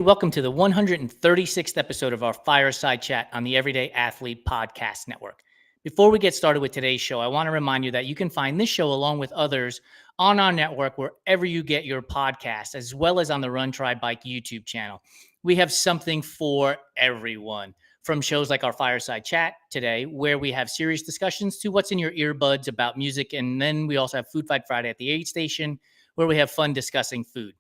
Welcome to the 136th episode of our Fireside Chat on the Everyday Athlete Podcast Network. Before we get started with today's show, I want to remind you that you can find this show along with others on our network wherever you get your podcasts, as well as on the Run Try Bike YouTube channel. We have something for everyone, from shows like our Fireside Chat today, where we have serious discussions, to what's in your earbuds about music. And then we also have Food Fight Friday at the aid station, where we have fun discussing food.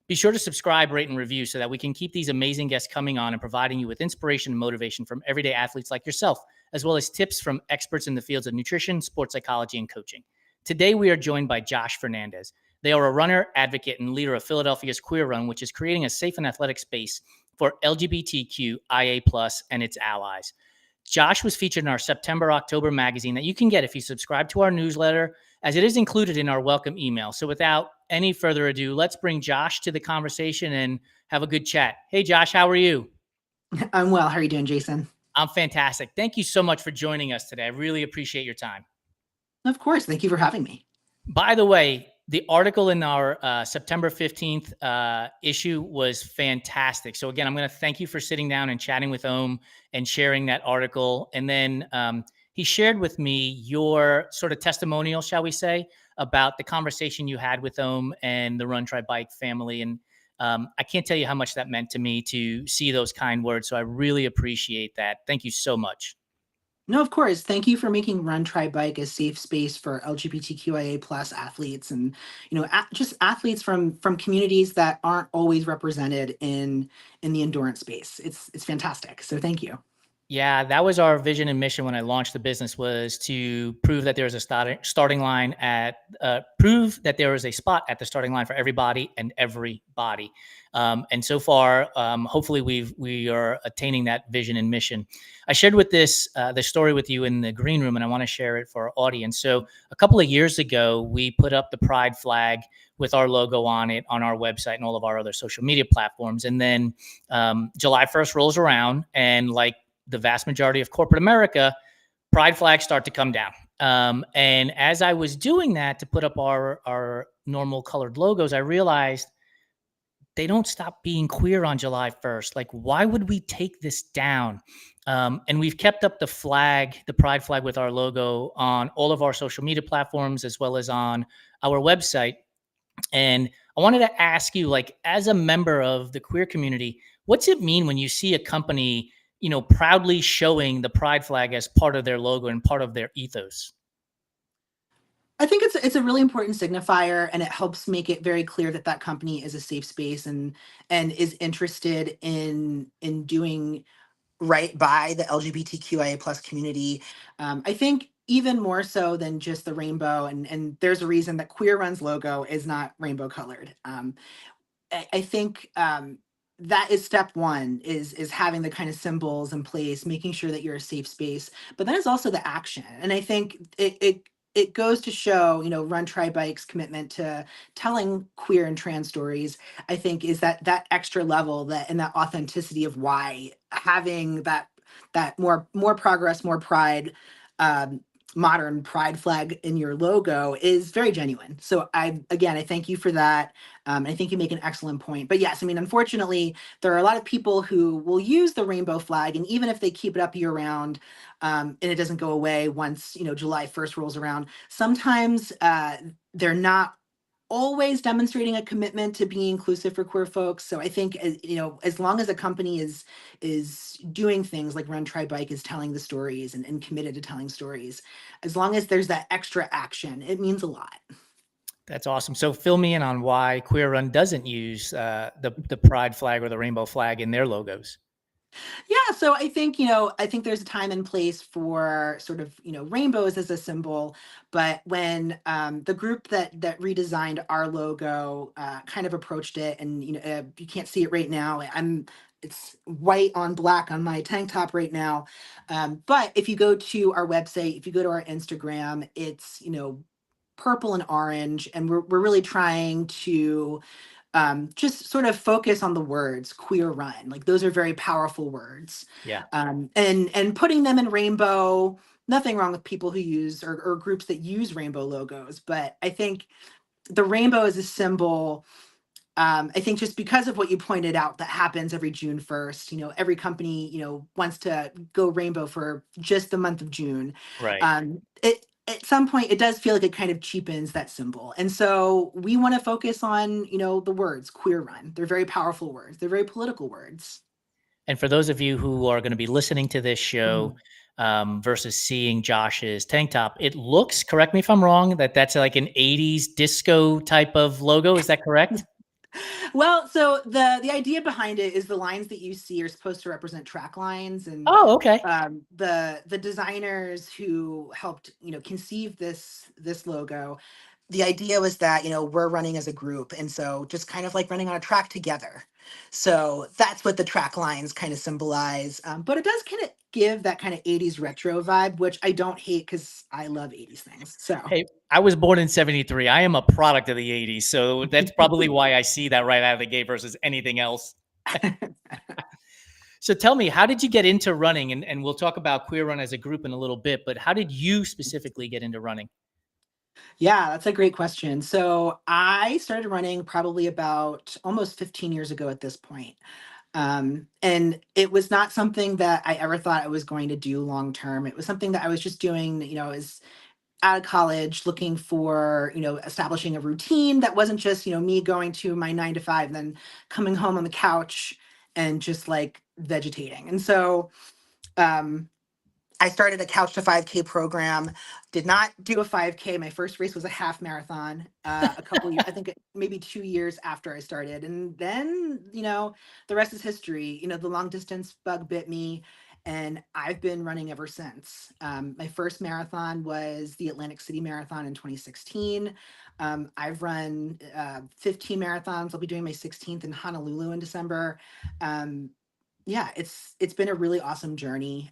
Be sure to subscribe, rate, and review so that we can keep these amazing guests coming on and providing you with inspiration and motivation from everyday athletes like yourself, as well as tips from experts in the fields of nutrition, sports psychology, and coaching. Today, we are joined by Josh Fernandez. They are a runner, advocate, and leader of Philadelphia's Queer Run, which is creating a safe and athletic space for LGBTQIA+ and its allies. Josh was featured in our September-October magazine that you can get if you subscribe to our newsletter, as it is included in our welcome email. So without any further ado, let's bring Josh to the conversation and have a good chat. Hey, Josh, how are you? I'm well. How are you doing, Jason? I'm fantastic. Thank you so much for joining us today. I really appreciate your time. Of course. Thank you for having me. By the way, the article in our September 15th issue was fantastic. So again, I'm going to thank you for sitting down and chatting with Ohm and sharing that article. And then he shared with me your sort of testimonial, shall we say, about the conversation you had with Ohm and the Run Try Bike family. And I can't tell you how much that meant to me to see those kind words. So I really appreciate that. Thank you so much. No, of course. Thank you for making Run Try Bike a safe space for LGBTQIA+ athletes, and just athletes from communities that aren't always represented in the endurance space. It's fantastic. So thank you. Yeah, that was our vision and mission when I launched the business, was to prove that there was a starting line at prove that there is a spot at the starting line for everybody and everybody. And so far, hopefully we are attaining that vision and mission. I shared with the story with you in the green room, and I want to share it for our audience. So a couple of years ago, we put up the pride flag with our logo on it on our website and all of our other social media platforms. And then July 1st rolls around, and like the vast majority of corporate America, pride flags start to come down. And as I was doing that to put up our normal colored logos, I realized they don't stop being queer on July 1st. Like, why would we take this down? And we've kept up the flag, the pride flag with our logo on all of our social media platforms, as well as on our website. And I wanted to ask you, like, as a member of the queer community, what's it mean when you see a company proudly showing the pride flag as part of their logo and part of their ethos? I think it's a really important signifier, and it helps make it very clear that that company is a safe space and is interested in doing right by the LGBTQIA+ community. I think even more so than just the rainbow, and there's a reason that Queer Run's logo is not rainbow colored. I think that is step one, is having the kind of symbols in place, making sure that you're a safe space. But then it's also the action, and I think it goes to show, Run Try Bike's commitment to telling queer and trans stories. I think is that extra level, that and that authenticity of why having that more progress, more pride, modern pride flag in your logo is very genuine. So I thank you for that. I think you make an excellent point. But yes, I mean, unfortunately, there are a lot of people who will use the rainbow flag, and even if they keep it up year round, and it doesn't go away once July 1st rolls around, sometimes they're not always demonstrating a commitment to being inclusive for queer folks. So I think as long as a company is doing things like Run Try Bike, is telling the stories and committed to telling stories, as long as there's that extra action, it means a lot. That's awesome. So fill me in on why Queer Run doesn't use the pride flag or the rainbow flag in their logos. Yeah, so I think there's a time and place for sort of rainbows as a symbol, but when the group that redesigned our logo kind of approached it, and you can't see it right now. It's white on black on my tank top right now, but if you go to our website, if you go to our Instagram, it's purple and orange, and we're really trying to just sort of focus on the words queer run. Like, those are very powerful words. Yeah. And putting them in rainbow, nothing wrong with people who use or groups that use rainbow logos. But I think the rainbow is a symbol I think just because of what you pointed out that happens every June 1st, every company, wants to go rainbow for just the month of June. Right. It at some point it does feel like it kind of cheapens that symbol. And so we want to focus on, the words queer run. They're very powerful words. They're very political words. And for those of you who are going to be listening to this show Mhm. versus seeing Josh's tank top, it looks, correct me if I'm wrong, that's like an 80s disco type of logo. Is that correct? Well, so the idea behind it is the lines that you see are supposed to represent track lines, and Oh, okay. the designers who helped conceive this logo. The idea was that we're running as a group, and so just kind of like running on a track together. So that's what the track lines kind of symbolize. But it does kind of give that kind of 80s retro vibe, which I don't hate because I love 80s things. So. Hey, I was born in 73. I am a product of the 80s. So that's probably why I see that right out of the gate versus anything else. So tell me, how did you get into running? And we'll talk about Queer Run as a group in a little bit, but how did you specifically get into running? Yeah, that's a great question. So I started running probably about almost 15 years ago at this point. And it was not something that I ever thought I was going to do long term. It was something that I was just doing, as out of college, looking for, establishing a routine that wasn't just, me going to my 9 to 5, then coming home on the couch and just like vegetating. And so um, I started a couch to 5K program. Did not do a 5K. My first race was a half marathon. A couple years, I think maybe 2 years after I started, and then the rest is history. The long distance bug bit me, and I've been running ever since. My first marathon was the Atlantic City Marathon in 2016. I've run 15 marathons. I'll be doing my 16th in Honolulu in December. Um, yeah, it's been a really awesome journey.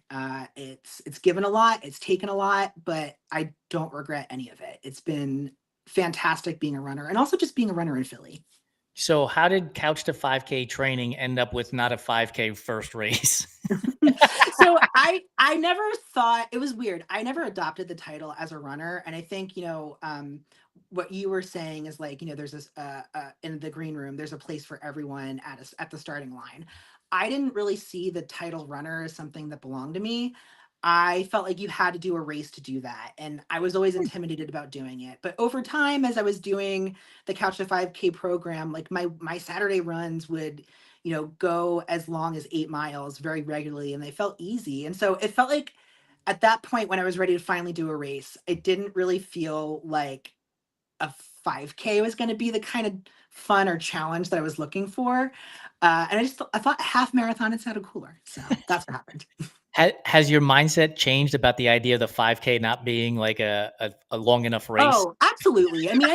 It's given a lot, it's taken a lot, but I don't regret any of it. It's been fantastic being a runner and also just being a runner in Philly. So how did couch to 5K training end up with not a 5K first race? So I never thought it was weird. I never adopted the title as a runner, and I think what you were saying is like there's this in the green room there's a place for everyone at the starting line. I didn't really see the title runner as something that belonged to me. I felt like you had to do a race to do that, and I was always intimidated about doing it. But over time, as I was doing the Couch to 5K program, like my Saturday runs would go as long as 8 miles very regularly, and they felt easy. And so it felt like at that point when I was ready to finally do a race, it didn't really feel like a 5K was going to be the kind of fun or challenge that I was looking for. And I thought half marathon had sounded cooler. So that's what happened. Has your mindset changed about the idea of the 5K not being like a long enough race? Oh, absolutely. I mean,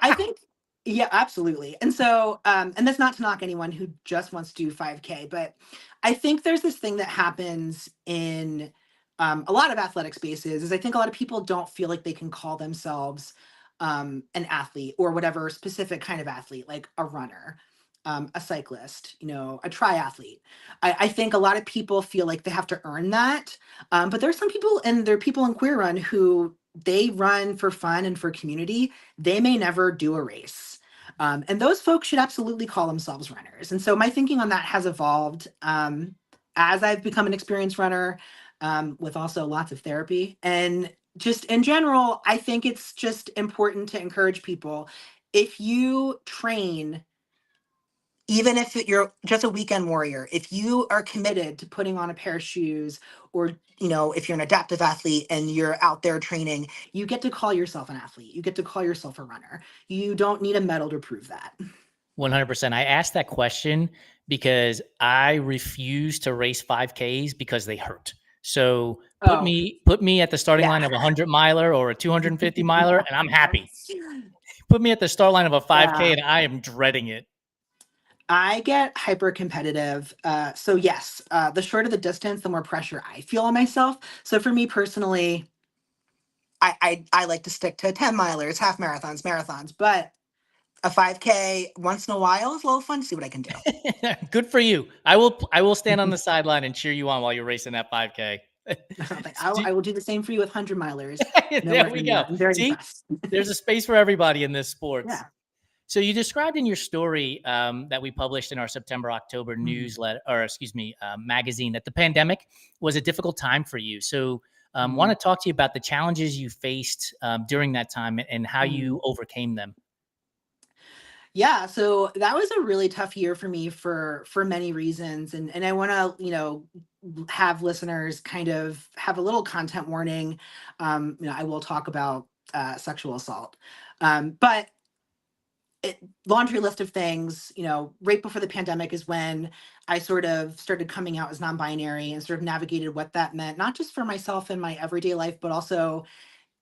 I think, yeah, absolutely. And so, and that's not to knock anyone who just wants to do 5K, but I think there's this thing that happens in a lot of athletic spaces is I think a lot of people don't feel like they can call themselves an athlete or whatever specific kind of athlete, like a runner, a cyclist, a triathlete. I think a lot of people feel like they have to earn that. But there's some people, and there are people in Queer Run who they run for fun and for community. They may never do a race. And those folks should absolutely call themselves runners. And so my thinking on that has evolved as I've become an experienced runner with also lots of therapy. And just in general, I think it's just important to encourage people. If you train, even if you're just a weekend warrior, if you are committed to putting on a pair of shoes, or if you're an adaptive athlete and you're out there training, you get to call yourself an athlete. You get to call yourself a runner. You don't need a medal to prove that. 100%. I asked that question because I refuse to race 5Ks because they hurt. So Oh, put me at the starting yeah. line of a 100 miler or a 250 miler and I'm happy. Put me at the start line of a 5K Yeah. and I am dreading it. I get hyper competitive. So yes, the shorter the distance, the more pressure I feel on myself. So for me personally, I like to stick to 10 milers, half marathons, marathons, but a 5K once in a while is a little fun to see what I can do. Good for you. I will stand on the sideline and cheer you on while you're racing that 5K. I will do the same for you with 100 milers. No There we worries. go. I'm very See, impressed. there's a space for everybody in this sports. Yeah. So you described in your story that we published in our September October Mhm, newsletter, or excuse me, magazine, that the pandemic was a difficult time for you. So want mhm, to talk to you about the challenges you faced during that time and how mhm. you overcame them. Yeah, so that was a really tough year for me for many reasons, and I want to have listeners kind of have a little content warning. I will talk about sexual assault, but laundry list of things. Right before the pandemic is when I sort of started coming out as non-binary and sort of navigated what that meant, not just for myself in my everyday life, but also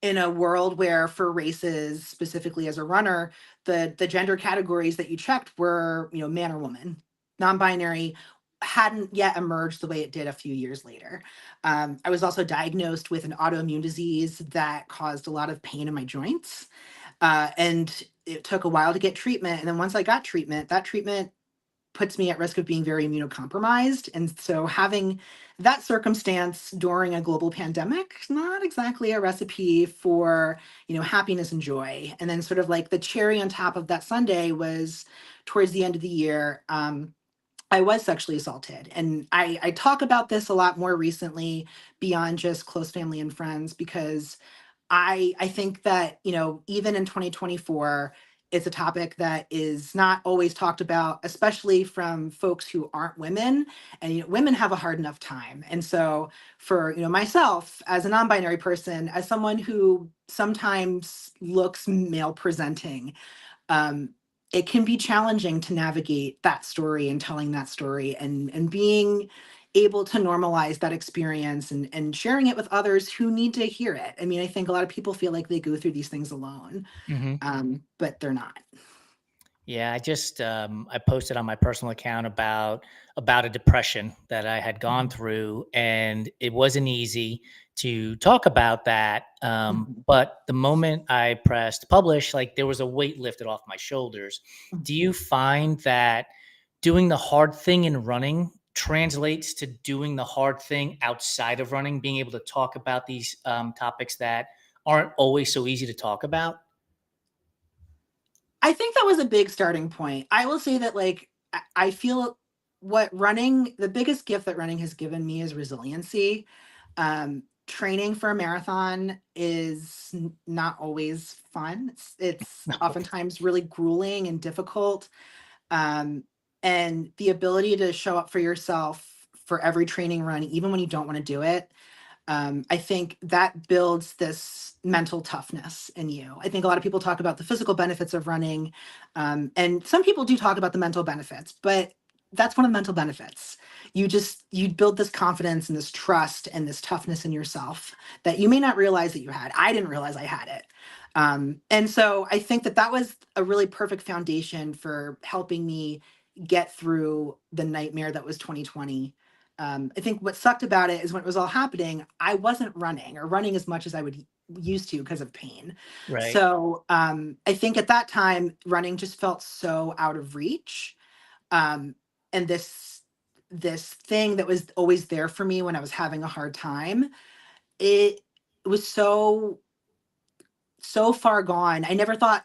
in a world where for races, specifically as a runner, the gender categories that you checked were, man or woman. Non-binary hadn't yet emerged the way it did a few years later. I was also diagnosed with an autoimmune disease that caused a lot of pain in my joints. And it took a while to get treatment. And then once I got treatment, that treatment puts me at risk of being very immunocompromised. And so having that circumstance during a global pandemic, not exactly a recipe for, happiness and joy. And then sort of like the cherry on top of that sundae was towards the end of the year. I was sexually assaulted. And I talk about this a lot more recently beyond just close family and friends because I think that, even in 2024, it's a topic that is not always talked about, especially from folks who aren't women. And women have a hard enough time. And so for, myself as a non-binary person, as someone who sometimes looks male presenting, um, it can be challenging to navigate that story and telling that story and being able to normalize that experience and sharing it with others who need to hear it. I mean, I think a lot of people feel like they go through these things alone, but they're not. Yeah, I posted on my personal account about a depression that I had gone Mhm, through, and it wasn't easy to talk about that. mhm, But the moment I pressed publish, like there was a weight lifted off my shoulders. mhm. Do you find that doing the hard thing in running translates to doing the hard thing outside of running, being able to talk about these topics that aren't always so easy to talk about? I think that was a big starting point. I will say that, like, I feel the biggest gift that running has given me is resiliency. Training for a marathon is not always fun. It's oftentimes really grueling and difficult. Um, and the ability to show up for yourself for every training run, even when you don't want to do it, I think that builds this mental toughness in you. I think a lot of people talk about the physical benefits of running, and some people do talk about the mental benefits, but that's one of the mental benefits. You build this confidence and this trust and this toughness in yourself that you may not realize that you had. I didn't realize I had it. And so I think that that was a really perfect foundation for helping me get through the nightmare that was 2020. I think what sucked about it is when it was all happening, I wasn't running or running as much as I would used to because of pain. Right. So I think at that time, running just felt so out of reach. Um, and this thing that was always there for me when I was having a hard time, it was so far gone. I never thought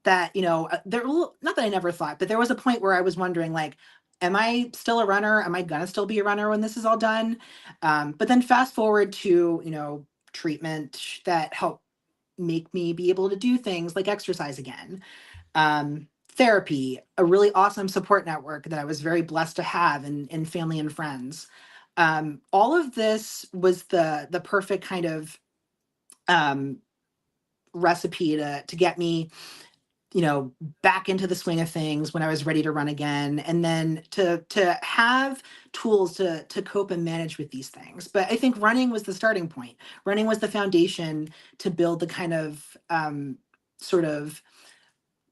that, not that I never thought, but there was a point where I was wondering, like, am I still a runner? Am I gonna still be a runner when this is all done? But then fast forward to, treatment that helped make me be able to do things like exercise again. Therapy, a really awesome support network that I was very blessed to have in family and friends. All of this was the perfect kind of um, recipe to get me, you know, back into the swing of things when I was ready to run again, and then to have tools to cope and manage with these things. But I think running was the starting point. Running was the foundation to build the kind of sort of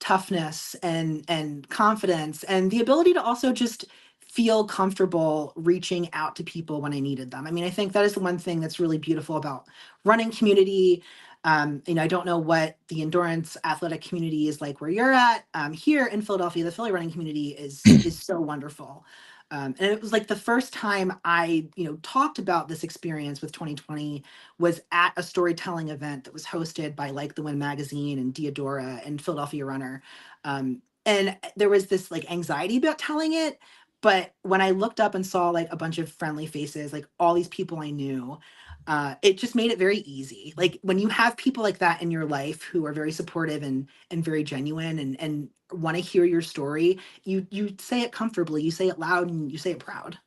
toughness and confidence and the ability to also just feel comfortable reaching out to people when I needed them. I mean, I think that is the one thing that's really beautiful about running community. I don't know what the endurance athletic community is like where you're at. Here in Philadelphia, the Philly running community is so wonderful. And it was like the first time I, talked about this experience with 2020 was at a storytelling event that was hosted by Like the Wind magazine and Diodora and Philadelphia Runner. And there was this like anxiety about telling it. But when I looked up and saw like a bunch of friendly faces, like all these people I knew, it just made it very easy. Like when you have people like that in your life who are very supportive and very genuine and want to hear your story, you say it comfortably, you say it loud, and you say it proud.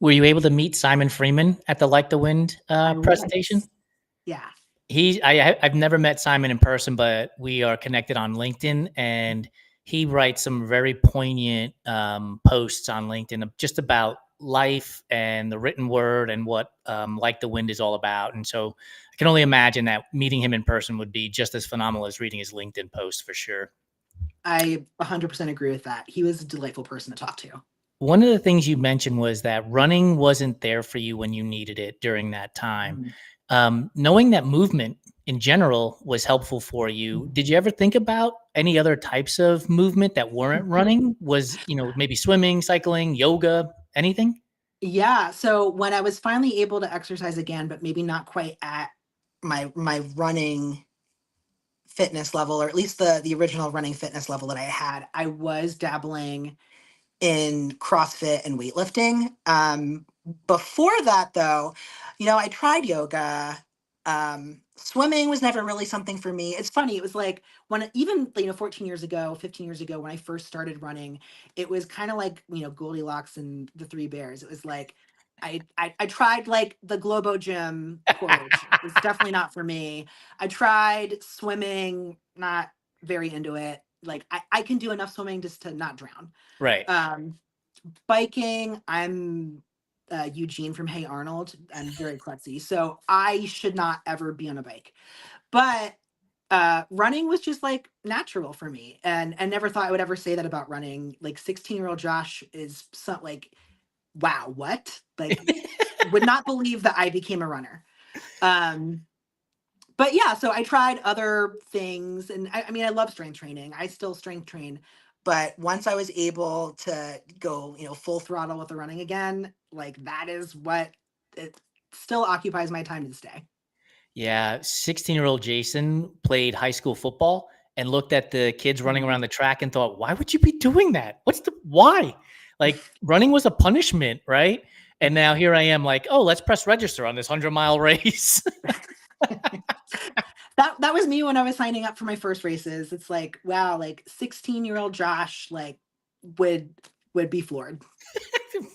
Were you able to meet Simon Freeman at the Like the Wind I presentation? was. Yeah. I've never met Simon in person, but we are connected on LinkedIn, and he writes some very poignant posts on LinkedIn just about life and the written word and what Like the Wind is all about. And so I can only imagine that meeting him in person would be just as phenomenal as reading his LinkedIn post for sure. I 100% agree with that. He was a delightful person to talk to. One of the things you mentioned was that running wasn't there for you when you needed it during that time. Mhm. Knowing that movement in general was helpful for you, Mhm. did you ever think about any other types of movement that weren't running? Was, maybe swimming, cycling, yoga, anything? Yeah. So when I was finally able to exercise again, but maybe not quite at my running fitness level, or at least the original running fitness level that I had, I was dabbling in CrossFit and weightlifting. Before that, though, I tried yoga. Swimming was never really something for me. It's funny. It was like when even 14 years ago, 15 years ago, when I first started running, it was kind of like Goldilocks and the Three Bears. It was like I tried like the Globo Gym porridge. It's definitely not for me. I tried swimming, not very into it. Like I can do enough swimming just to not drown. Right. um, Biking, I'm Eugene from Hey Arnold. I'm very klutzy, so I should not ever be on a bike. But running was just like natural for me, and I never thought I would ever say that about running. Like 16-year-old Josh is so like, wow, what? Like, would not believe that I became a runner. Um, but yeah, so I tried other things, and I mean, I love strength training. I still strength train, but once I was able to go, full throttle with the running again, like that is what it still occupies my time to this day. Yeah, 16-year-old Jason played high school football and looked at the kids running Mhm. around the track and thought, "Why would you be doing that? Why?" Like, running was a punishment, right? And now here I am like, "Oh, let's press register on this 100-mile race." That was me when I was signing up for my first races. It's like, wow, like 16-year-old Josh like would would be floored.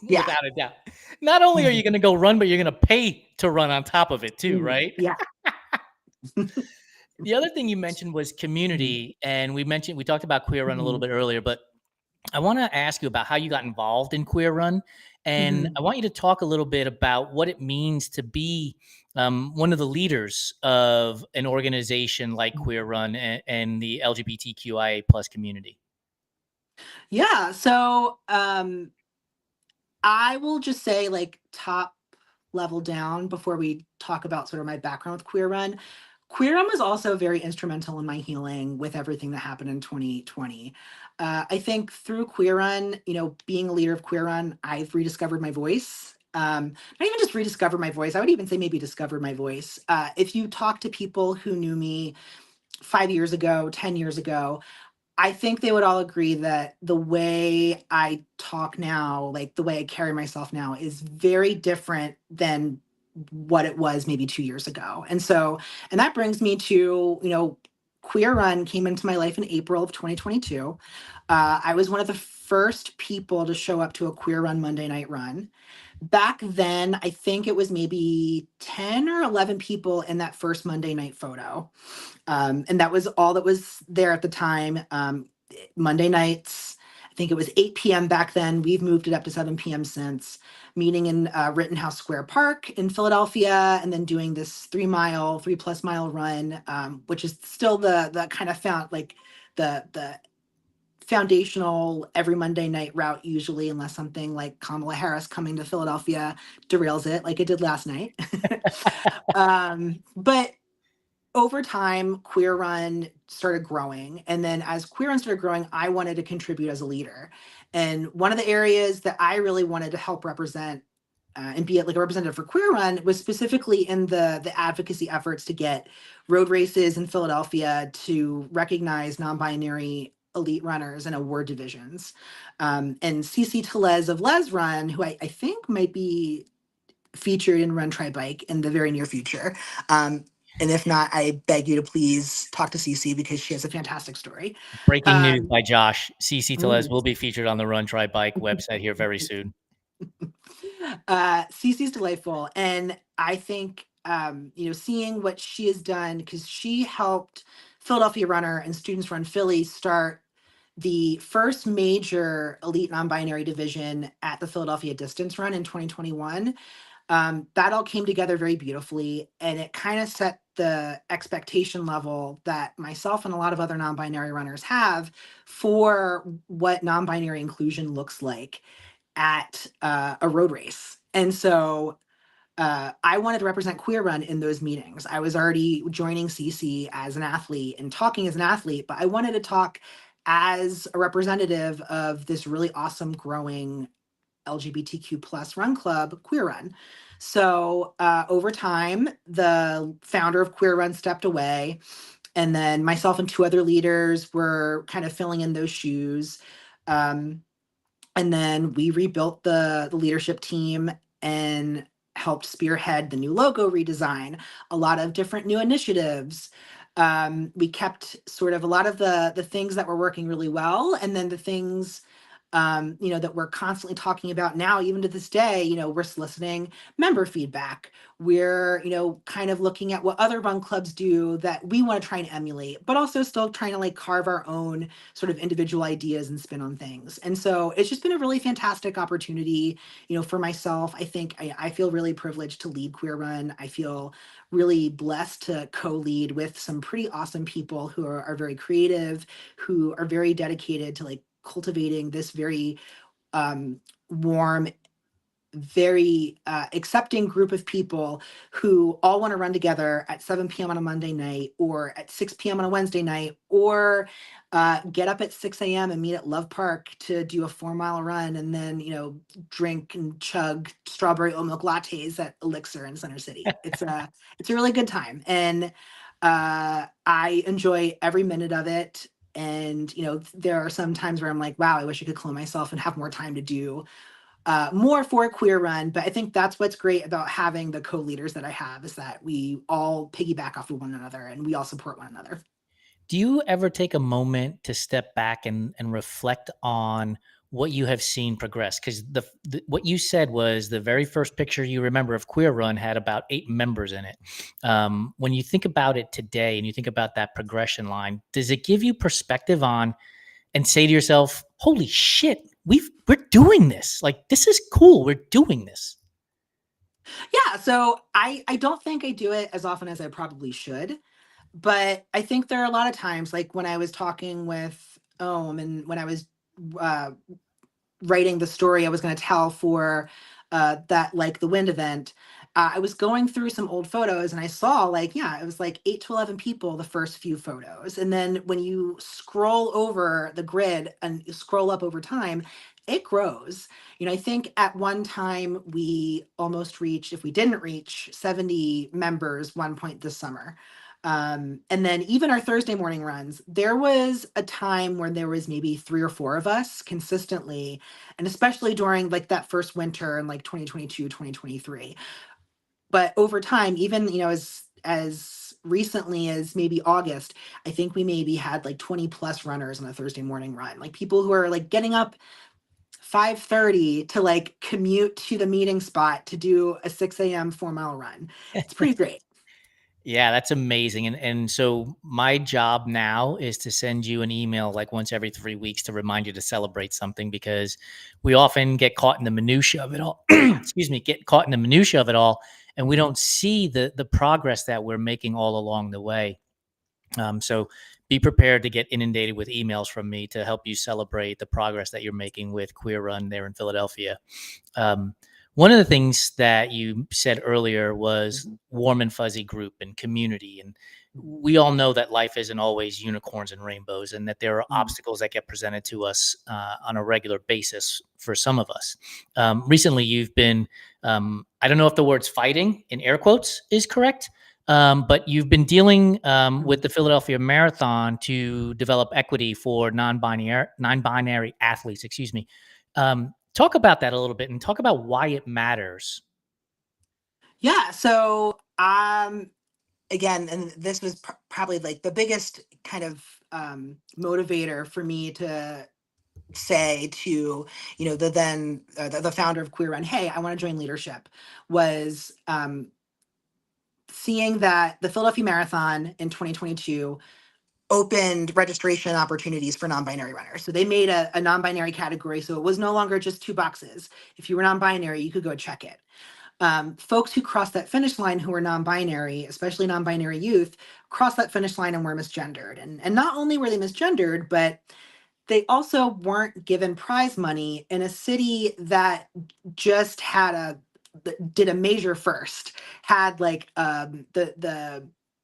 Yeah. Without a doubt. Not only are you gonna go run, but you're gonna pay to run on top of it too, Mhm. right? Yeah. The other thing you mentioned was Mhm. community, and we talked about Queer Run a little Mhm. bit earlier, but I want to ask you about how you got involved in Queer Run, and Mhm. I want you to talk a little bit about what it means to be one of the leaders of an organization like Queer Run and the LGBTQIA plus community. Yeah. So I will just say, like, top level down before we talk about sort of my background with Queer Run. Queer Run was also very instrumental in my healing with everything that happened in 2020. I think through Queer Run, being a leader of Queer Run, I've rediscovered my voice. Not even just rediscovered my voice, I would even say maybe discovered my voice. If you talk to people who knew me 5 years ago, 10 years ago, I think they would all agree that the way I talk now, like the way I carry myself now, is very different than what it was maybe 2 years ago. And that brings me to, Queer Run came into my life in April of 2022. I was one of the first people to show up to a Queer Run Monday night run. Back then, I think it was maybe 10 or 11 people in that first Monday night photo. And that was all that was there at the time. Monday nights, I think it was 8 p.m. back then. We've moved it up to 7 p.m. since. Meeting in Rittenhouse Square Park in Philadelphia, and then doing this 3 mile, 3+ mile run, which is still the kind of found like the foundational every Monday night route usually, unless something like Kamala Harris coming to Philadelphia derails it, like it did last night. But over time, Queer Run started growing. And then as Queer Run started growing, I wanted to contribute as a leader. And one of the areas that I really wanted to help represent and be like a representative for Queer Run was specifically in the advocacy efforts to get road races in Philadelphia to recognize non-binary elite runners and award divisions. And Cece Telez of Les Run, who I think might be featured in Run Try Bike in the very near future. And if not, I beg you to please talk to Cece because she has a fantastic story. Breaking news Um, by Josh. CC Telez mm. will be featured on the Run Try Bike website here very soon. Cece's delightful, and I think seeing what she has done because she helped Philadelphia Runner and Students Run Philly start the first major elite non-binary division at the Philadelphia Distance Run in 2021. That all came together very beautifully, and it kind of set the expectation level that myself and a lot of other non-binary runners have for what non-binary inclusion looks like at a road race. And so I wanted to represent Queer Run in those meetings. I was already joining CC as an athlete and talking as an athlete, but I wanted to talk as a representative of this really awesome growing LGBTQ plus run club, Queer Run. So over time, the founder of Queer Run stepped away, and then myself and two other leaders were kind of filling in those shoes. Um, and then we rebuilt the leadership team and helped spearhead the new logo redesign, a lot of different new initiatives. We kept sort of a lot of the things that were working really well, and then the things that we're constantly talking about now, even to this day. We're soliciting member feedback. We're, kind of looking at what other run clubs do that we want to try and emulate, but also still trying to like carve our own sort of individual ideas and spin on things. And so it's just been a really fantastic opportunity, for myself. I think I feel really privileged to lead Queer Run. I feel really blessed to co-lead with some pretty awesome people who are very creative, who are very dedicated to like cultivating this very warm, very accepting group of people who all want to run together at 7 p.m. on a Monday night or at 6 p.m. on a Wednesday night, or get up at 6 a.m. and meet at Love Park to do a 4 mile run and then, drink and chug strawberry oat milk lattes at Elixir in Center City. It's a really good time. And I enjoy every minute of it. And, there are some times where I'm like, wow, I wish I could clone myself and have more time to do more for Queer Run. But I think that's what's great about having the co-leaders that I have is that we all piggyback off of one another and we all support one another. Do you ever take a moment to step back and reflect on what you have seen progress? Because what you said was the very first picture you remember of Queer Run had about 8 members in it. When you think about it today and you think about that progression line, does it give you perspective on and say to yourself, "Holy shit, we're doing this! Like this is cool. We're doing this." Yeah, so I don't think I do it as often as I probably should, but I think there are a lot of times, like when I was talking with Ohm and when I was uh, writing the story I was going to tell for that like the wind event, I was going through some old photos and I saw like, yeah, it was like 8 to 11 people the first few photos. And then when you scroll over the grid and you scroll up over time, it grows. I think at one time we almost reached, if we didn't reach 70 members one point this summer. And then even our Thursday morning runs, there was a time where there was maybe 3 or 4 of us consistently, and especially during like that first winter in like 2022, 2023. But over time, even as recently as maybe August, I think we maybe had like 20 plus runners on a Thursday morning run, like people who are like getting up 5:30 to like commute to the meeting spot to do a 6 a.m. 4 mile run. It's pretty great. Yeah, that's amazing. And so my job now is to send you an email like once every 3 weeks to remind you to celebrate something because we often get caught in the minutia of it all. Excuse me, get caught in the minutia of it all, and we don't see the progress that we're making all along the way. So be prepared to get inundated with emails from me to help you celebrate the progress that you're making with Queer Run there in Philadelphia. Um, One of the things that you said earlier was Mhm. warm and fuzzy group and community. And we all know that life isn't always unicorns and rainbows, and that there are Mm. obstacles that get presented to us on a regular basis for some of us. Recently, you've been, I don't know if the words fighting in air quotes is correct, but you've been dealing with the Philadelphia Marathon to develop equity for non-binary athletes. Excuse me. Talk about that a little bit and talk about why it matters. Yeah. So, again, and this was probably like the biggest kind of motivator for me to say to, the then the founder of Queer Run, hey, I want to join leadership, was seeing that the Philadelphia Marathon in 2022 opened registration opportunities for non-binary runners. So they made a non-binary category. So it was no longer just two boxes. If you were non-binary, you could go check it. Folks who crossed that finish line who were non-binary, especially non-binary youth, crossed that finish line and were misgendered. And not only were they misgendered, but they also weren't given prize money in a city that just did a major first, had like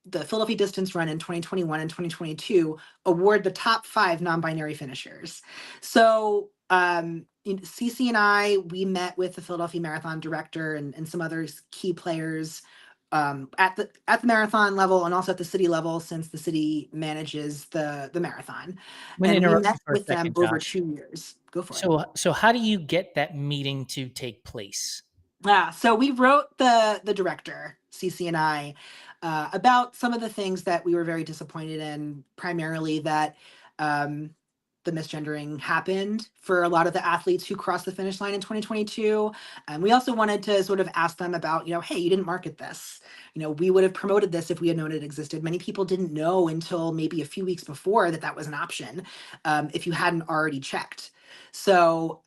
the Philadelphia distance run in 2021 and 2022 award the top 5 non-binary finishers. So CC and I, we met with the Philadelphia Marathon director and some other key players at the marathon level and also at the city level, since the city manages the marathon. I'm going to And we interrupt met you for a with them second, over Josh. 2 years. Go for it. So how do you get that meeting to take place? Yeah, so we wrote the director, CC and I, about some of the things that we were very disappointed in, primarily that um, the misgendering happened for a lot of the athletes who crossed the finish line in 2022. And we also wanted to sort of ask them about, hey, you didn't market this. We would have promoted this if we had known it existed. Many people didn't know until maybe a few weeks before that was an option, if you hadn't already checked. So,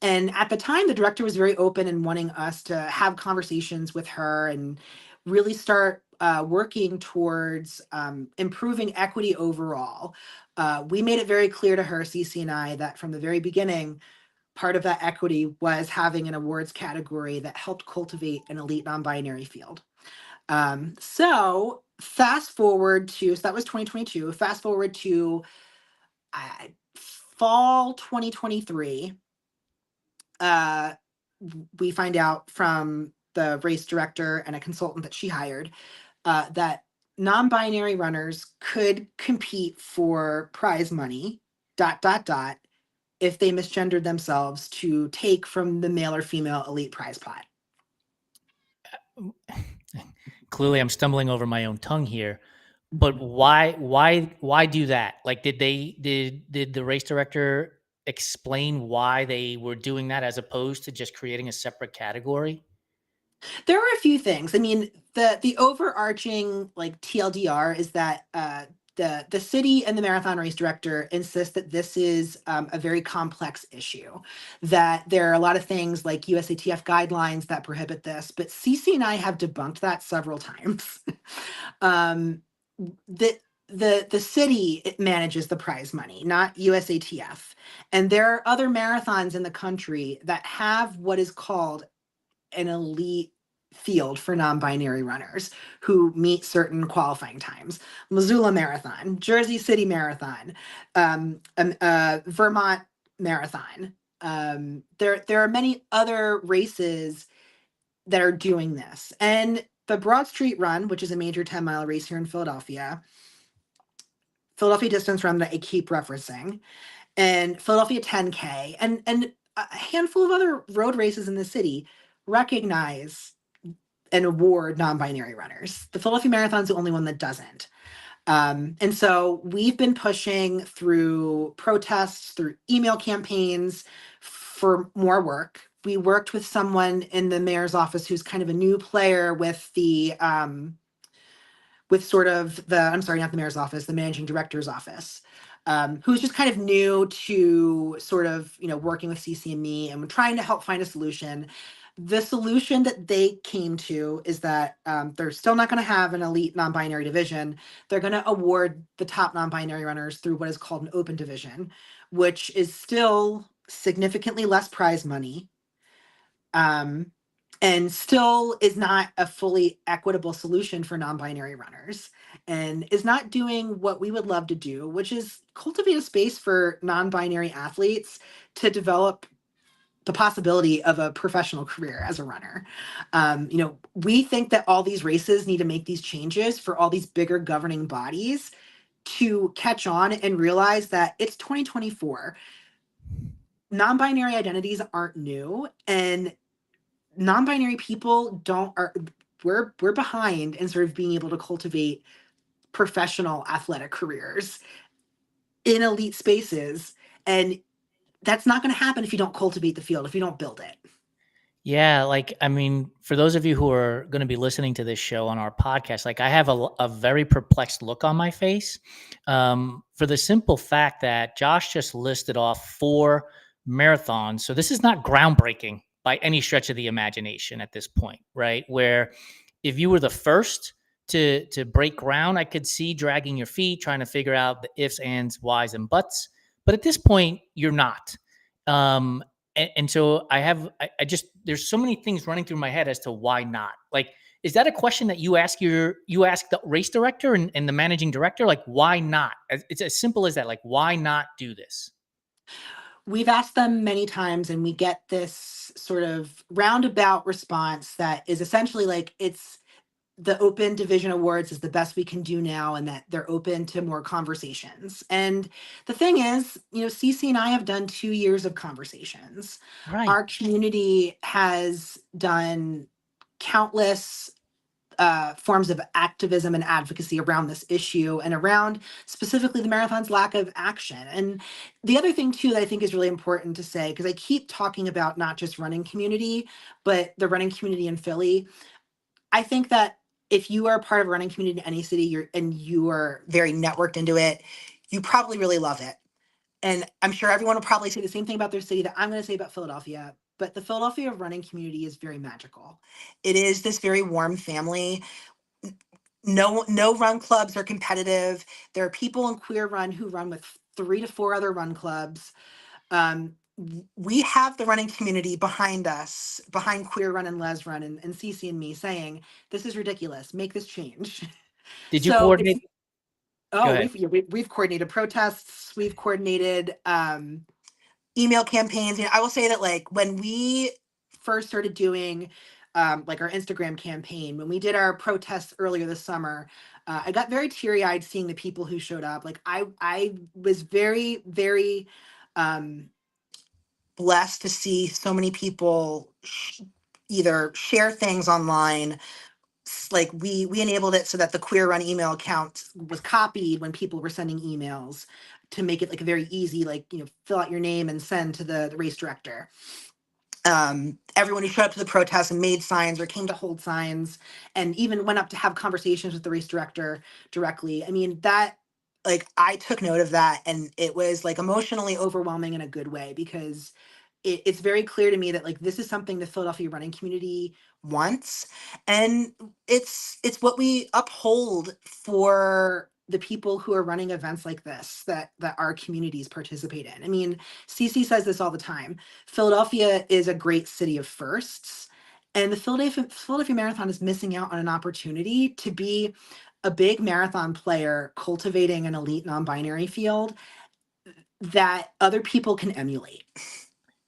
and at the time, the director was very open and wanting us to have conversations with her and really start working towards improving equity overall. We made it very clear to her, CC and I, that from the very beginning, part of that equity was having an awards category that helped cultivate an elite non-binary field. So fast forward to, so that was 2022. Fast forward to uh, fall 2023. uh, we find out from the race director and a consultant that she hired that non-binary runners could compete for prize money, dot, dot, dot, if they misgendered themselves to take from the male or female elite prize pot. Clearly, I'm stumbling over my own tongue here. But why do that? Like, did the race director explain why they were doing that as opposed to just creating a separate category? There are a few things. I mean, the overarching like TLDR is that the city and the marathon race director insist that this is a very complex issue. That there are a lot of things like USATF guidelines that prohibit this, but CC and I have debunked that several times. um, the the city manages the prize money, not USATF, and there are other marathons in the country that have what is called an elite field for non-binary runners who meet certain qualifying times. Missoula Marathon, Jersey City Marathon, Vermont Marathon. There are many other races that are doing this. And the Broad Street Run, which is a major 10-mile race here in Philadelphia distance run that I keep referencing, and Philadelphia 10K, and a handful of other road races in the city recognize and award non-binary runners. The Philadelphia Marathon's the only one that doesn't. And so we've been pushing through protests, through email campaigns for more work. We worked with someone in the mayor's office who's kind of a new player with sort of I'm sorry, not the mayor's office, the managing director's office, who's just kind of new to sort of, working with CC and me and trying to help find a solution. The solution that they came to is that they're still not going to have an elite non-binary division. They're going to award the top non-binary runners through what is called an open division, which is still significantly less prize money. Um, and still is not a fully equitable solution for non-binary runners, and is not doing what we would love to do, which is cultivate a space for non-binary athletes to develop the possibility of a professional career as a runner. We think that all these races need to make these changes for all these bigger governing bodies to catch on and realize that it's 2024. Non-binary identities aren't new, and non-binary people don't are we're behind in sort of being able to cultivate professional athletic careers in elite spaces, and that's not going to happen if you don't cultivate the field, if you don't build it. Yeah, like, I mean, for those of you who are going to be listening to this show on our podcast, like, I have a very perplexed look on my face, for the simple fact that Josh just listed off 4 marathons. So this is not groundbreaking by any stretch of the imagination at this point, right? Where if you were the first to break ground, I could see dragging your feet, trying to figure out the ifs, ands, whys, and buts. But at this point, you're not. And so I just, there's so many things running through my head as to why not. Like, is that a question that you ask the race director and the managing director? Like, why not? It's as simple as that. Like, why not do this? We've asked them many times, and we get this sort of roundabout response that is essentially like, it's the open division awards is the best we can do now, and that they're open to more conversations. And the thing is, Cece and I have done 2 years of conversations. Right. Our community has done countless forms of activism and advocacy around this issue, and around specifically the marathon's lack of action. And the other thing too that I think is really important to say, because I keep talking about not just running community, but the running community in Philly, I think that if you are a part of a running community in any city, you are very networked into it, you probably really love it. And I'm sure everyone will probably say the same thing about their city that I'm going to say about Philadelphia. But the Philadelphia running community is very magical. It is this very warm family. No run clubs are competitive. There are people in Queer Run who run with 3 to 4 other run clubs. We have the running community behind us, behind Queer Run and Les Run and Cece and me, saying, this is ridiculous, make this change. Did you So it's, coordinate? Go oh, ahead. we've coordinated protests, we've coordinated email campaigns. I will say that, like, when we first started doing like our Instagram campaign, when we did our protests earlier this summer, I got very teary-eyed seeing the people who showed up. Like, I was very, very blessed to see so many people either share things online. Like, we enabled it so that the Queer Run email account was copied when people were sending emails, to make it like a very easy, like, fill out your name and send to the race director. Everyone who showed up to the protest and made signs or came to hold signs, and even went up to have conversations with the race director directly. I mean, that, like, I took note of that, and it was like emotionally overwhelming in a good way, because it's very clear to me that, like, this is something the Philadelphia running community wants, and it's what we uphold for the people who are running events like this, that our communities participate in. I mean, Cece says this all the time. Philadelphia is a great city of firsts, and the Philadelphia Marathon is missing out on an opportunity to be a big marathon player, cultivating an elite non-binary field that other people can emulate.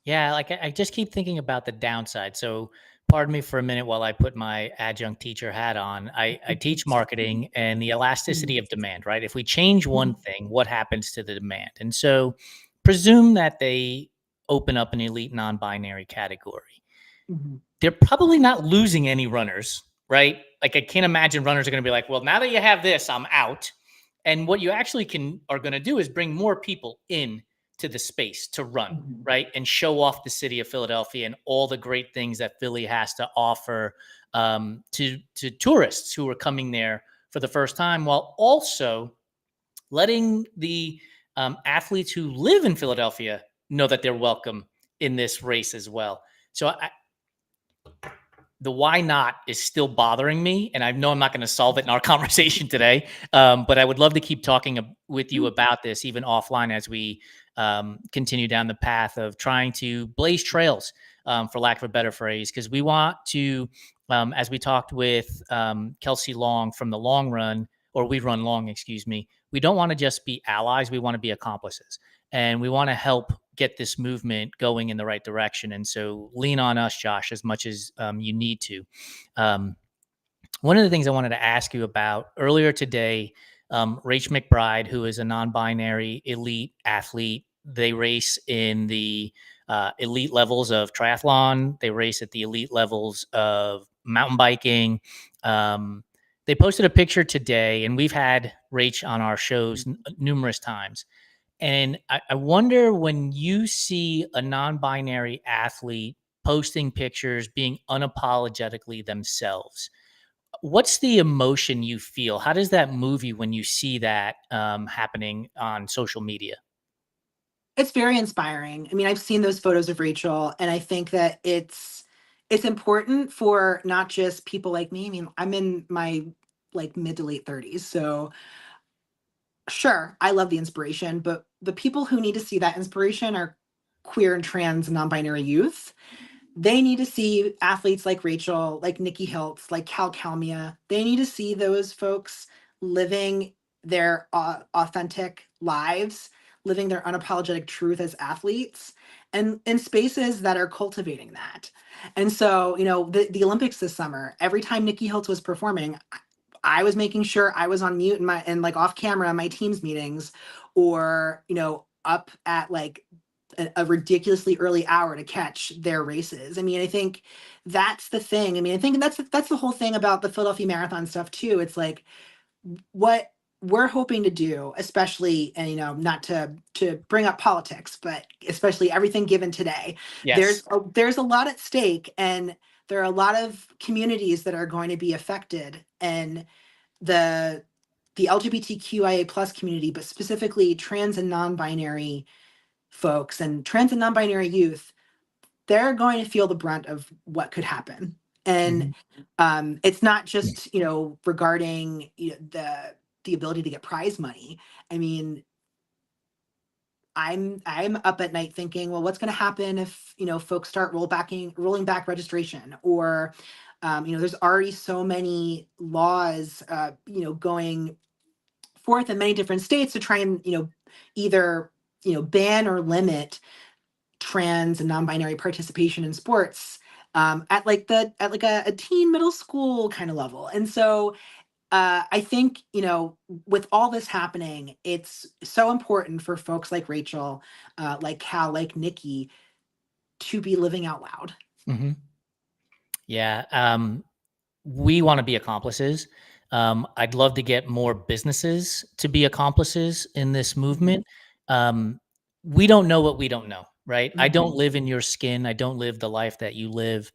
Yeah, like, I just keep thinking about the downside. So pardon me for a minute while I put my adjunct teacher hat on. I teach marketing and the elasticity of demand, right? If we change one thing, what happens to the demand? And so presume that they open up an elite non-binary category. Mhm. They're probably not losing any runners, right? Like, I can't imagine runners are going to be like, well, now that you have this, I'm out. And what you actually are going to do is bring more people in to the space to run, Mhm. right? And show off the city of Philadelphia and all the great things that Philly has to offer, to tourists who are coming there for the first time, while also letting the athletes who live in Philadelphia know that they're welcome in this race as well. So the why not is still bothering me. And I know I'm not going to solve it in our conversation today, but I would love to keep talking with you about this even offline as we continue down the path of trying to blaze trails for lack of a better phrase, because we want to, as we talked with Kelsey Long from the Long Run, or We Run Long, excuse me, we don't want to just be allies. We want to be accomplices. And we want to help get this movement going in the right direction. And so lean on us, Josh, as much as you need to. Um, One of the things I wanted to ask you about earlier today, Rach McBride, who is a non-binary elite athlete, they race in the elite levels of triathlon. They race at the elite levels of mountain biking. Um, they posted a picture today, and we've had Rach on our shows numerous times. And I wonder, when you see a non-binary athlete posting pictures, being unapologetically themselves, what's the emotion you feel? How does that move you when you see that happening on social media? It's very inspiring. I mean, I've seen those photos of Rachel, and I think that it's important for not just people like me. I mean, I'm in my like mid to late 30s, so sure, I love the inspiration, but the people who need to see that inspiration are queer and trans and non-binary youth. They need to see athletes like Rachel, like Nikki Hiltz, like Cal Kalmia. They need to see those folks living their authentic lives, living their unapologetic truth as athletes, and in spaces that are cultivating that. And so, the Olympics this summer, every time Nikki Hiltz was performing, I was making sure I was on mute in my and like off camera in my team's meetings, or up at like a ridiculously early hour to catch their races. I mean, I think that's the thing. I mean, I think that's the whole thing about the Philadelphia Marathon stuff too. It's like what we're hoping to do, especially, and not to bring up politics, but especially everything given today. Yes. There's a lot at stake, and there are a lot of communities that are going to be affected, and the LGBTQIA plus community, but specifically trans and non-binary folks and trans and non-binary youth, they're going to feel the brunt of what could happen. And Mhm. it's not just regarding the ability to get prize money. I mean, I'm up at night thinking, well, what's going to happen if folks start rolling back registration, or there's already so many laws going forth in many different states to try and either ban or limit trans and non-binary participation in sports, at like a teen middle school kind of level. And so I think with all this happening, it's so important for folks like Rachel, like Cal, like Nikki, to be living out loud. Mhm. Yeah. We want to be accomplices. I'd love to get more businesses to be accomplices in this Mhm. movement. We don't know what we don't know, right? I Mhm. don't live in your skin. I don't live the life that you live.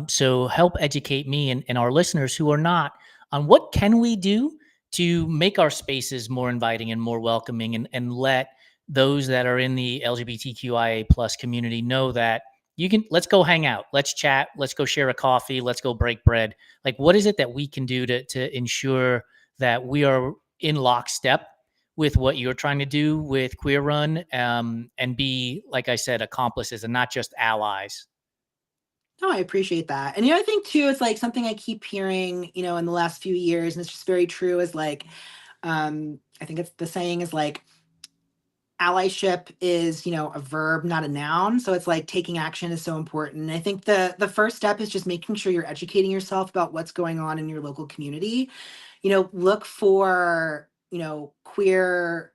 So help educate me and our listeners who are not, on what can we do to make our spaces more inviting and more welcoming, and let those that are in the LGBTQIA plus community know that let's go hang out, let's chat, let's go share a coffee, let's go break bread. Like, what is it that we can do to ensure that we are in lockstep with what you're trying to do with Queer Run, and be, like I said, accomplices and not just allies? No, I appreciate that. And I think too, it's like something I keep hearing, in the last few years, and it's just very true, is like, I think it's the saying is like, allyship is a verb, not a noun. So it's like taking action is so important. And I think the first step is just making sure you're educating yourself about what's going on in your local community. Look for queer,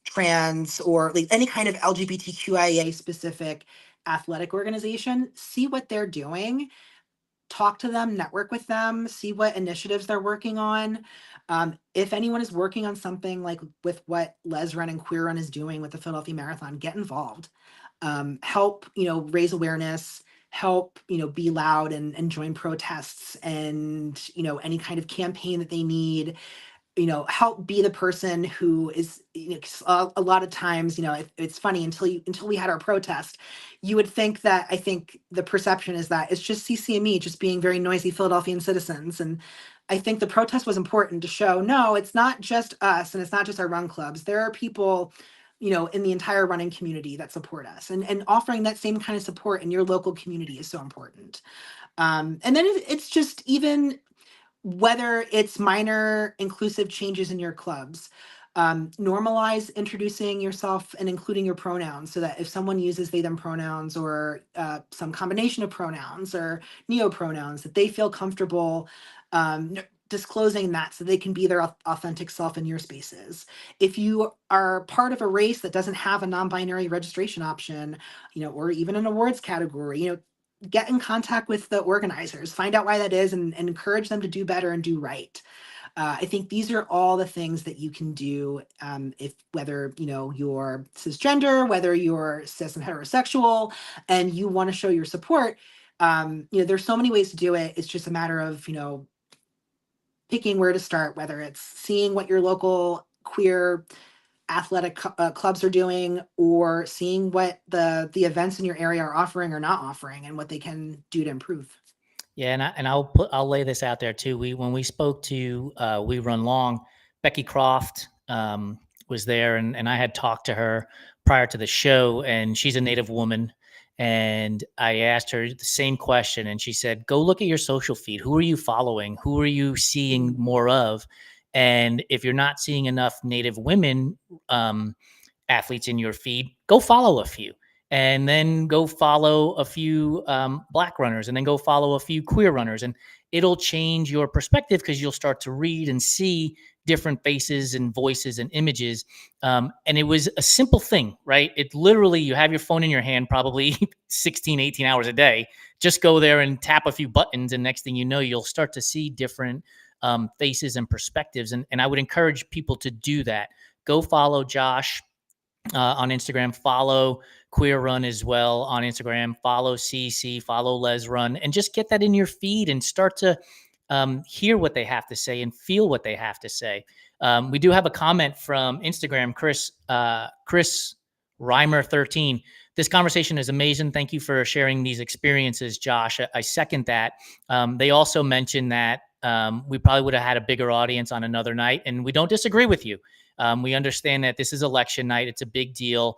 trans, or like any kind of LGBTQIA specific athletic organization. See what they're doing, talk to them, network with them, see what initiatives they're working on. If anyone is working on something like with what Les Run and Queer Run is doing with the Philadelphia Marathon, get involved. Help, raise awareness, help, be loud and join protests, and, any kind of campaign that they need. Help be the person who is, 'cause a lot of times, it's funny, until we had our protest, you would think that, I think the perception is that it's just CCME just being very noisy Philadelphian citizens. And I think the protest was important to show, no, it's not just us, and it's not just our run clubs. There are people in the entire running community that support us, and offering that same kind of support in your local community is so important. And then it's just, even whether it's minor inclusive changes in your clubs, normalize introducing yourself and including your pronouns, so that if someone uses they them pronouns, or some combination of pronouns or neo pronouns, that they feel comfortable disclosing that, so they can be their authentic self in your spaces. If you are part of a race that doesn't have a non-binary registration option, or even an awards category, get in contact with the organizers, find out why that is, and encourage them to do better and do right. I think these are all the things that you can do, if whether you're cisgender, whether you're cis and heterosexual, and you want to show your support. There's so many ways to do it. It's just a matter of picking where to start, whether it's seeing what your local queer athletic clubs are doing, or seeing what the events in your area are offering or not offering, and what they can do to improve. Yeah, and I'll lay this out there too. When we spoke to We Run Long, Becky Croft was there, and I had talked to her prior to the show, and she's a Native woman, and I asked her the same question, and she said, "Go look at your social feed. Who are you following? Who are you seeing more of? And if you're not seeing enough Native women athletes in your feed, go follow a few." And then go follow a few Black runners, and then go follow a few queer runners. And it'll change your perspective, because you'll start to read and see different faces and voices and images. And it was a simple thing, right? It literally, you have your phone in your hand probably 16, 18 hours a day. Just go there and tap a few buttons. And next thing you know, you'll start to see different faces and perspectives. And I would encourage people to do that. Go follow Josh on Instagram, follow Queer Run as well on Instagram, follow CC, follow Les Run, and just get that in your feed and start to hear what they have to say and feel what they have to say. We do have a comment from Instagram, Chris Reimer 13. This conversation is amazing. Thank you for sharing these experiences, Josh. I second that. They also mentioned that we probably would have had a bigger audience on another night, and we don't disagree with you. We understand that this is election night. It's a big deal.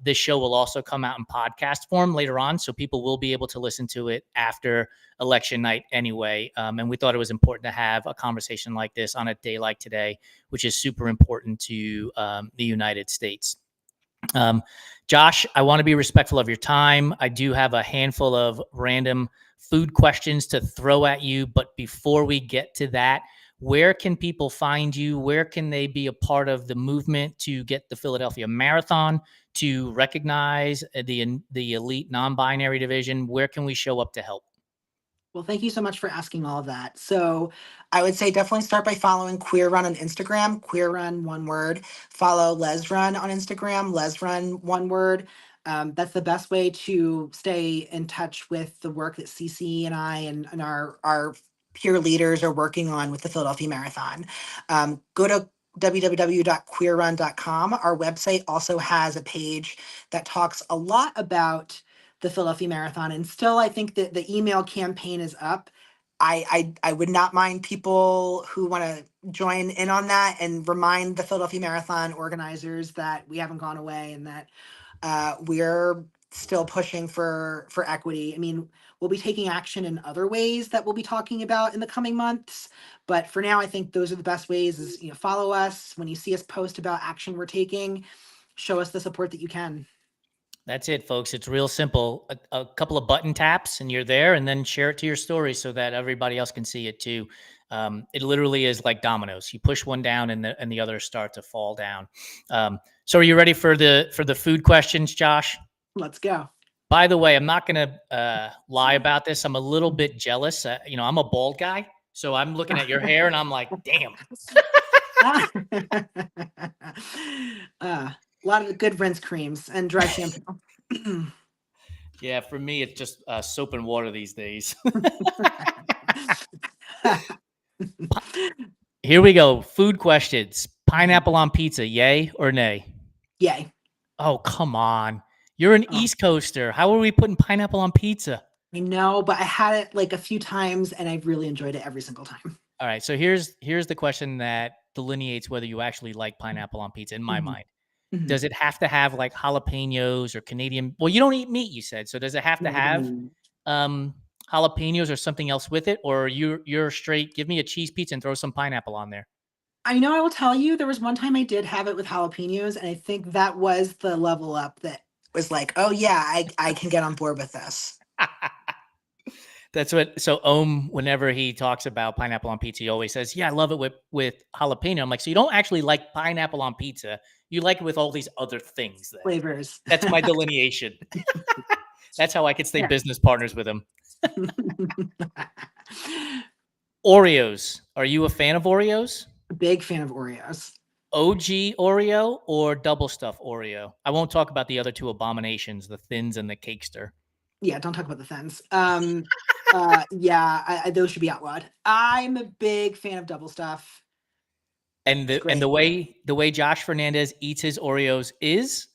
This show will also come out in podcast form later on, so people will be able to listen to it after election night anyway. And we thought it was important to have a conversation like this on a day like today, which is super important to the United States. Josh, I want to be respectful of your time. I do have a handful of random food questions to throw at you, but before we get to that, where can people find you? Where can they be a part of the movement to get the Philadelphia Marathon, to recognize the elite non-binary division? Where can we show up to help? Well, thank you so much for asking all of that. So I would say definitely start by following Queer Run on Instagram, Queer Run, one word. Follow Les Run on Instagram, Les Run, one word. That's the best way to stay in touch with the work that CC and I and our peer leaders are working on with the Philadelphia Marathon. Go to www.queerrun.com. Our website also has a page that talks a lot about the Philadelphia Marathon. And still, I think that the email campaign is up. I would not mind people who want to join in on that and remind the Philadelphia Marathon organizers that we haven't gone away, and that we're still pushing for equity. I mean, we'll be taking action in other ways that we'll be talking about in the coming months. But for now, I think those are the best ways. Is follow us when you see us post about action we're taking. Show us the support that you can. That's it, folks. It's real simple. A couple of button taps and you're there, and then share it to your story so that everybody else can see it too. It literally is like dominoes. You push one down and the others start to fall down. So are you ready for the food questions, Josh? Let's go. By the way, I'm not going to lie about this. I'm a little bit jealous. I'm a bald guy, so I'm looking at your hair and I'm like, damn. A lot of good rinse creams and dry shampoo. Yeah, for me, it's just soap and water these days. Here we go. Food questions. Pineapple on pizza, yay or nay? Yay. Oh, come on. You're an East Coaster. How are we putting pineapple on pizza? I know, but I had it like a few times and I really enjoyed it every single time. All right. So here's the question that delineates whether you actually like pineapple on pizza in my mind. Mhm. Does it have to have like jalapenos or Canadian? Well, you don't eat meat, you said. So does it have to No, I don't have mean. jalapenos or something else with it? Or you're straight, give me a cheese pizza and throw some pineapple on there. I know I will tell you, there was one time I did have it with jalapenos, and I think that was the level up that was like, "Oh, yeah, I can get on board with this." That's what. So whenever he talks about pineapple on pizza, he always says, "Yeah, I love it with jalapeno." I'm like, so you don't actually like pineapple on pizza? You like it with all these other things? Then Flavors. that's my delineation. That's how I could stay Yeah. business partners with him. Oreos. Are you a fan of Oreos? Big fan of Oreos. OG Oreo or double stuff Oreo? I won't talk about the other two abominations, the thins and the cakester. Yeah, don't talk about the thins. Yeah, those should be outlawed. I'm a big fan of double stuff. And It's the great. way Josh Fernandez eats his Oreos is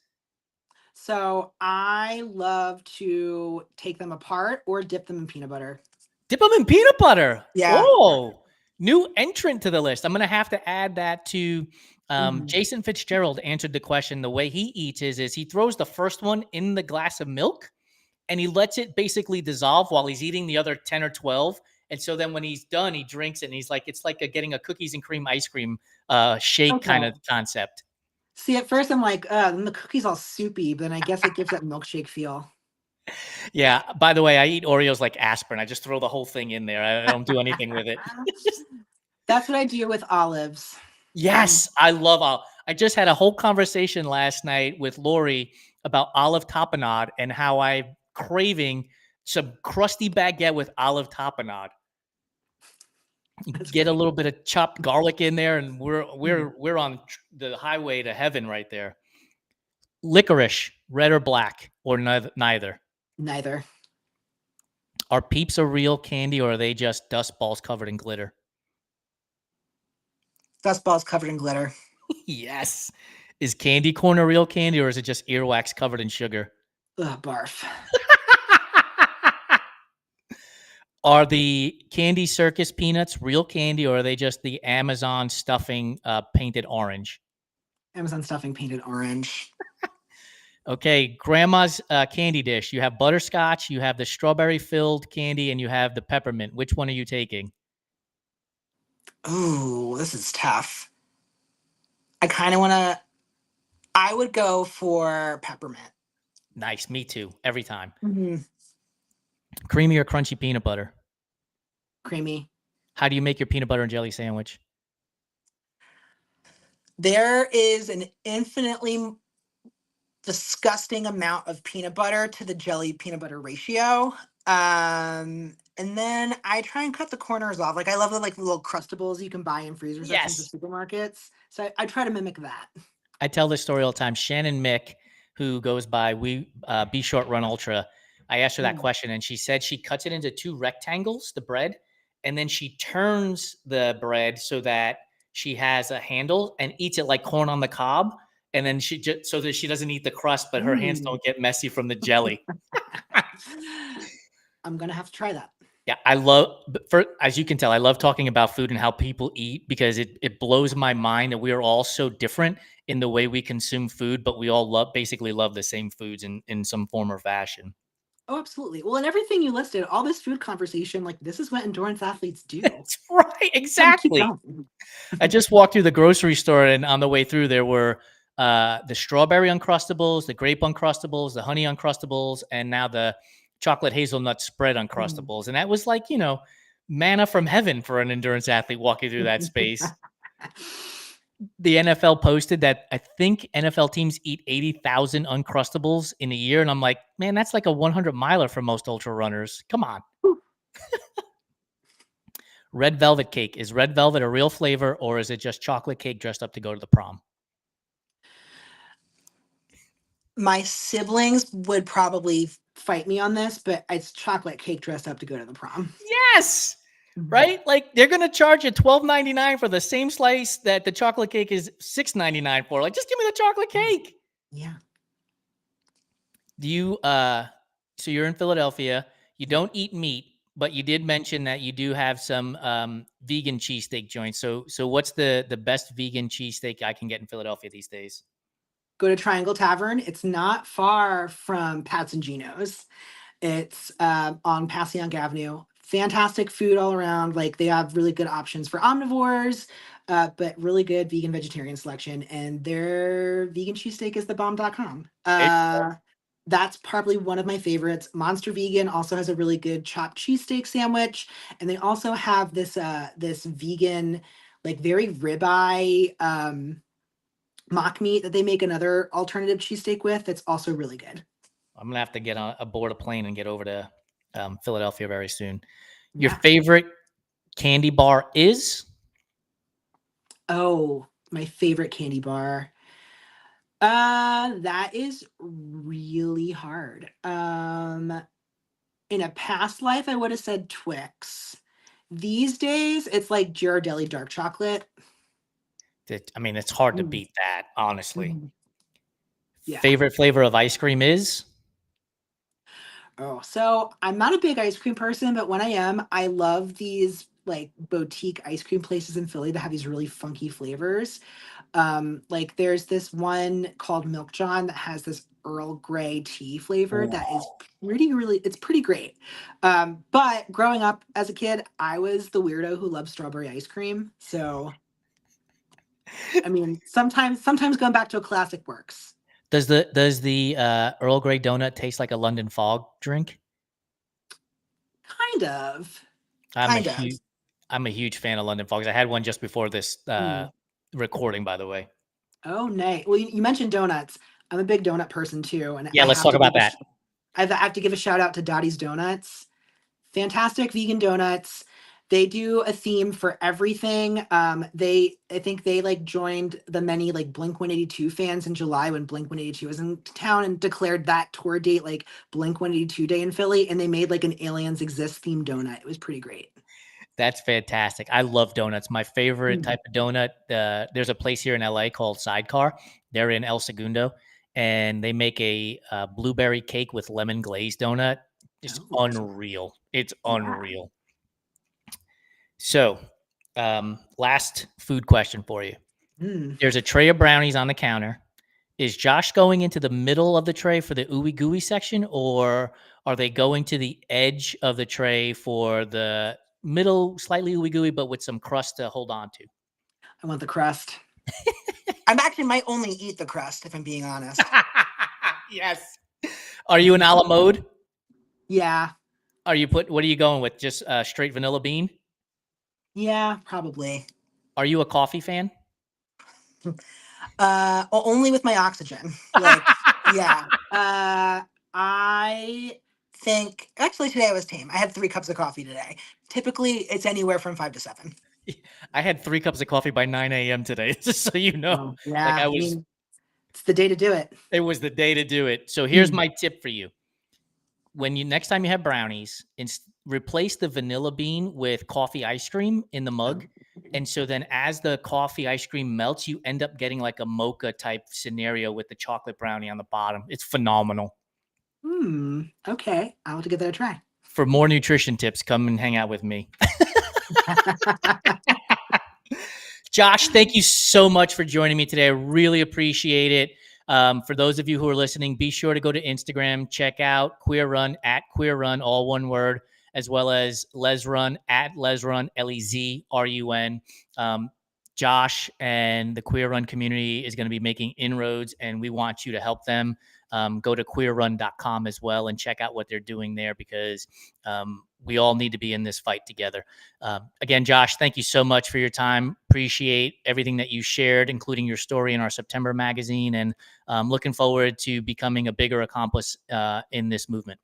So I love to take them apart or dip them in peanut butter. dip them in peanut butter. Yeah. Oh, new entrant to the list. I'm going to have to add that to Mhm. Jason Fitzgerald answered the question. The way he eats is he throws the first one in the glass of milk and he lets it basically dissolve while he's eating the other 10 or 12. And so then when he's done, he drinks it and he's like, it's like getting a cookies and cream ice cream shake kind Okay. of concept. See, at first I'm like, then the cookie's all soupy, but then I guess it gives that milkshake feel. Yeah. By the way, I eat Oreos like aspirin. I just throw the whole thing in there. I don't do anything with it. That's what I do with olives. Mm. Yes, I love olive. I just had a whole conversation last night with Lori about olive tapenade and how I'm craving some crusty baguette with olive tapenade. That's Get a funny. little bit of chopped garlic in there, and Mm. we're on the highway to heaven right there. Licorice, red or black, or neither. Neither. Are Peeps a real candy, or are they just dust balls covered in glitter? Dust balls covered in glitter. Yes. Is candy corn a real candy, or is it just earwax covered in sugar? Ugh, barf. Are the Candy Circus peanuts real candy, or are they just the Amazon stuffing painted orange? Amazon stuffing painted orange. Okay, grandma's candy dish. You have butterscotch, you have the strawberry filled candy, and you have the peppermint. Which one are you taking? Ooh, this is tough. I kind of want to. I would go for peppermint. Nice, me too, every time. Hmm. Creamy or crunchy peanut butter? Creamy. How do you make your peanut butter and jelly sandwich? There is an infinitely disgusting amount of peanut butter to the jelly peanut butter ratio. And then I try and cut the corners off. Like I love the like little crustables you can buy in freezer sections of Yes. supermarkets. So I try to mimic that. I tell this story all the time. Shannon Mick, who goes by We Be Short Run Ultra, I asked her that Mm. question, and she said she cuts it into two rectangles, the bread, and then she turns the bread so that she has a handle and eats it like corn on the cob. And then she just so that she doesn't eat the crust, but her hands Mm. don't get messy from the jelly. I'm gonna have to try that. Yeah, I love for as you can tell, I love talking about food and how people eat because it blows my mind that we are all so different in the way we consume food, but we all basically love the same foods in some form or fashion. Oh, absolutely. Well, and everything you listed, all this food conversation, like this is what endurance athletes do. That's right, Gotta keep exactly. going. I just walked through the grocery store, and on the way through, there were the strawberry uncrustables, the grape uncrustables, the honey uncrustables, and now the chocolate hazelnut spread Mm. uncrustables. And that was like manna from heaven for an endurance athlete walking through that space. The NFL posted that I think NFL teams eat 80,000 uncrustables in a year, and I'm like, man, that's like a 100 miler for most ultra runners. Come on. Red velvet cake. Is red velvet a real flavor, or is it just chocolate cake dressed up to go to the prom? My siblings would probably fight me on this, but it's chocolate cake dressed up to go to the prom. Yes. Mhm. Right? Like they're gonna charge you $12.99 for the same slice that the chocolate cake is $6.99 for. Like, just give me the chocolate cake. Yeah. Do you so you're in Philadelphia, you don't eat meat, but you did mention that you do have some vegan cheesesteak joints. So what's the best vegan cheesesteak I can get in Philadelphia these days? go to Triangle Tavern. It's not far from Pat's and Gino's. It's on Passyunk Avenue. Fantastic food all around. Like they have really good options for omnivores, but really good vegan vegetarian selection. And their vegan cheesesteak is thebomb.com. That's probably one of my favorites. Monster Vegan also has a really good chopped cheesesteak sandwich, and they also have this vegan, like very ribeye mock meat that they make another alternative cheesesteak with. That's also really good. I'm gonna have to get on aboard a plane and get over to Philadelphia very soon. Your Yeah. favorite candy bar is? Oh, my favorite candy bar. That is really hard. In a past life, I would have said Twix. These days, it's like Ghirardelli dark chocolate. I mean, it's hard to Mm, beat that, honestly. mhm. Yeah. Favorite flavor of ice cream is? Oh, so I'm not a big ice cream person, but when I am, I love these like boutique ice cream places in Philly that have these really funky flavors. Like there's this one called Milk John that has this Earl Grey tea flavor Ooh. that is it's pretty great. But growing up as a kid, I was the weirdo who loved strawberry ice cream. So I mean, sometimes going back to a classic works. Does the Earl Grey donut taste like a London Fog drink? Kind of. I'm a Kind of. huge I'm a huge fan of London Fogs. I had one just before this Mm. recording, by the way. Oh, nice. Well, you mentioned donuts. I'm a big donut person too, and Yeah, let's talk about that. I have to give a shout out to Dottie's Donuts. Fantastic vegan donuts. They do a theme for everything. I think they like joined the many like Blink 182 fans in July when Blink 182 was in town and declared that tour date like Blink 182 Day in Philly, and they made like an Aliens Exist themed donut. It was pretty great. That's fantastic. I love donuts. My favorite Mm. type of donut, there's a place here in LA called Sidecar. They're in El Segundo, and they make a blueberry cake with lemon glazed donut. Just Oh, unreal. It's yeah. unreal. So, last food question for you. Mm. There's a tray of brownies on the counter. Is Josh going into the middle of the tray for the ooey gooey section, or are they going to the edge of the tray for the middle, slightly ooey gooey, but with some crust to hold on to? I want the crust. I actually might only eat the crust if I'm being honest. Yes. Are you in a la mode? Yeah. What are you going with? Just straight vanilla bean? Yeah, probably. Are you a coffee fan? Only with my oxygen. Like, yeah. I think actually today I was tame. I had 3 cups of coffee today. Typically, it's anywhere from 5 to 7. I had 3 cups of coffee by 9 a.m. today, just so you know. Oh, Like yeah. I I was, mean, it's the day to do it. it was the day to do it. So here's Mm. my tip for you. When you next time you have brownies, replace the vanilla bean with coffee ice cream in the mug. And so then as the coffee ice cream melts, you end up getting like a mocha type scenario with the chocolate brownie on the bottom. It's phenomenal. Okay. I'll have to give that a try. For more nutrition tips, come and hang out with me. Josh, thank you so much for joining me today. I really appreciate it. For those of you who are listening, be sure to go to Instagram, check out Queer Run at Queer Run, all one word, as well as Les Run at Les Run, LEZRUN. Josh and the Queer Run community is going to be making inroads, and we want you to help them. Go to queerrun.com as well and check out what they're doing there, because we all need to be in this fight together. Again, Josh, thank you so much for your time. Appreciate everything that you shared, including your story in our September magazine, and looking forward to becoming a bigger accomplice in this movement.